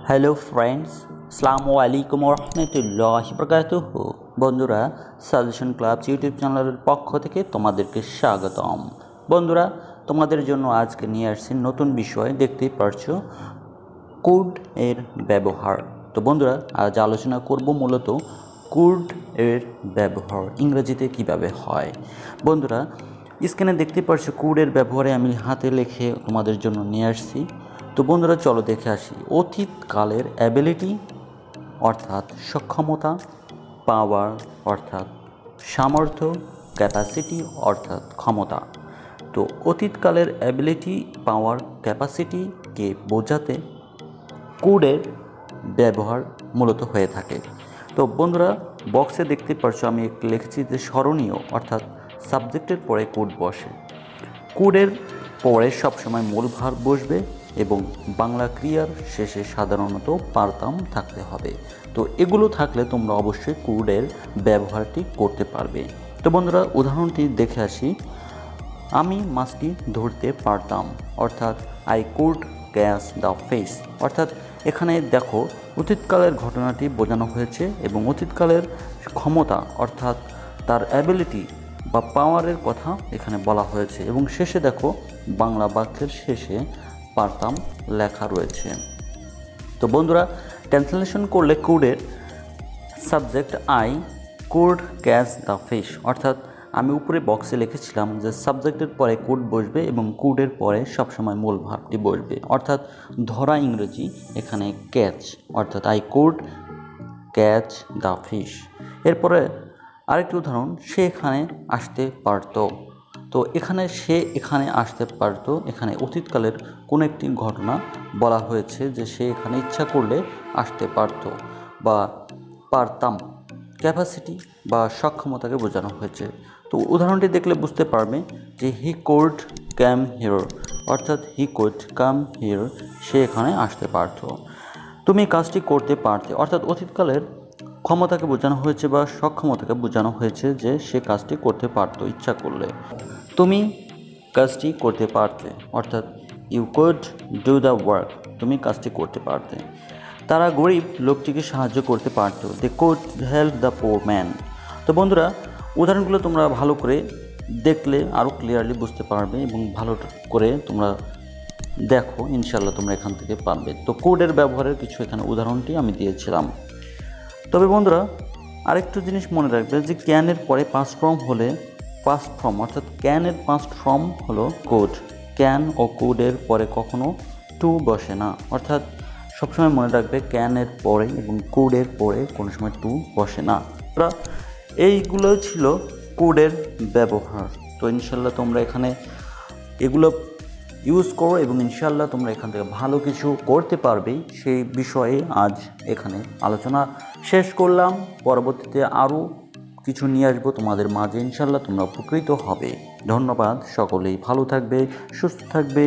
Hello friends, আসসালামু আলাইকুম রহমতুল্লাহি বারাকাতুহু। বন্ধুরা, সাজেশন ক্লাব ইউটিউব চ্যানেলের পক্ষ থেকে তোমাদেরকে স্বাগতম। বন্ধুরা, তোমাদের জন্য আজকে নিয়ে আসছি নতুন বিষয়। দেখতেই পারছো কুড এর ব্যবহার। তো বন্ধুরা, আজ আলোচনা করব মূলত কুড এর ব্যবহার ইংরেজিতে কিভাবে হয়। বন্ধুরা, স্ক্রিনে দেখতে পারছো কুড এর ব্যবহারে আমি হাতে লিখে তোমাদের জন্য নিয়ে আসছি। তো বন্ধুরা, চলো দেখে আসি। অতীতকালের অ্যাবিলিটি অর্থাৎ সক্ষমতা, পাওয়ার অর্থাৎ সামর্থ্য, ক্যাপাসিটি অর্থাৎ ক্ষমতা। তো অতীতকালের অ্যাবিলিটি, পাওয়ার, ক্যাপাসিটিকে বোঝাতে কুডের ব্যবহার মূলত হয়ে থাকে। তো বন্ধুরা, বক্সে দেখতে পারছো আমি একটু লিখেছি যে স্মরণীয় অর্থাৎ সাবজেক্টের পরে কুড বসে। কুডের পরে সবসময় মূল ভার্ব বসবে এবং বাংলা ক্রিয়ার শেষে সাধারণত পারতাম থাকতে হবে। তো এগুলো থাকলে তোমরা অবশ্যই কুডের ব্যবহারটি করতে পারবে। তো বন্ধুরা, উদাহরণটি দেখে আসি। আমি মাছটি ধরতে পারতাম অর্থাৎ I could catch the fish. অর্থাৎ এখানে দেখো অতীতকালের ঘটনাটি বোঝানো হয়েছে এবং অতীতকালের ক্ষমতা অর্থাৎ তার অ্যাবিলিটি বা পাওয়ারের কথা এখানে বলা হয়েছে এবং শেষে দেখো বাংলা বাক্যের শেষে পারতাম লেখা রয়েছে। তো বন্ধুরা, ট্রান্সলেশন করলে কুডের subject I could catch the fish, অর্থাৎ আমি উপরে বক্সে লিখেছিলাম যে সাবজেক্টের পরে কুড বসবে এবং কুডের পরে সবসময় মূল ভাবটি বসবে। অর্থাৎ ধরা ইংরেজি এখানে ক্যাচ, অর্থাৎ I could catch the fish. এরপরে আরেকটি উদাহরণ, সে এখানে আসতে পারতো। তো এখানে সে এখানে আসতে পারতো, এখানে অতীতকালের কোনো একটি ঘটনা বলা হয়েছে যে সে এখানে ইচ্ছা করলে আসতে পারতো বা পারতাম। ক্যাপাসিটি বা সক্ষমতাকে বোঝানো হয়েছে। তো উদাহরণটি দেখলে বুঝতে পারবে যে হি কুড কাম হিয়ার, অর্থাৎ হি কুড কাম হিয়ার, সে এখানে আসতে পারতো। তুমি কাজটি করতে পারতে, অর্থাৎ অতীতকালের ক্ষমতাকে বোঝানো হয়েছে বা সক্ষমতাকে বোঝানো হয়েছে যে সে কাজটি করতে পারতো ইচ্ছা করলে। তুমি কাজটি করতে পারতে, অর্থাৎ you could do the work, তুমি কাজটি করতে পারতে। তারা গরিব লোকটিকে সাহায্য করতে পারত, they could help the poor man. তো বন্ধুরা, উদাহরণগুলো তোমরা ভালো করে দেখলে আরও ক্লিয়ারলি বুঝতে পারবে এবং ভালো করে তোমরা দেখো, ইনশাল্লাহ তোমরা এখান থেকে পারবে। তো কোডের ব্যবহারের কিছু এখানে উদাহরণটি আমি দিয়েছিলাম। তবে বন্ধুরা, আরেকটু জিনিস মনে রাখবে যে ক্যানের পরে পাস্ট ফর্ম হলে পাস্ট ফর্ম অর্থাৎ ক্যানের পাস্ট ফর্ম হলো কোড। ক্যান ও কোডের পরে কখনো টু বসে না, অর্থাৎ সবসময় মনে রাখবে ক্যানের পরে এবং কোডের পরে কোনো সময় টু বসে না। এইগুলো ছিল কোডের ব্যবহার। তো ইনশাল্লাহ তোমরা এখানে এগুলো ইউজ করো এবং ইনশাল্লাহ তোমরা এখান থেকে ভালো কিছু করতে পারবে, সেই বিষয়ে আজ এখানে আলোচনা শেষ করলাম। পরবর্তীতে আরও কিছু নিয়ে আসবো তোমাদের মাঝে, ইনশাল্লাহ তোমরা উপকৃত হবে। ধন্যবাদ, সকলেই ভালো থাকবে, সুস্থ থাকবে।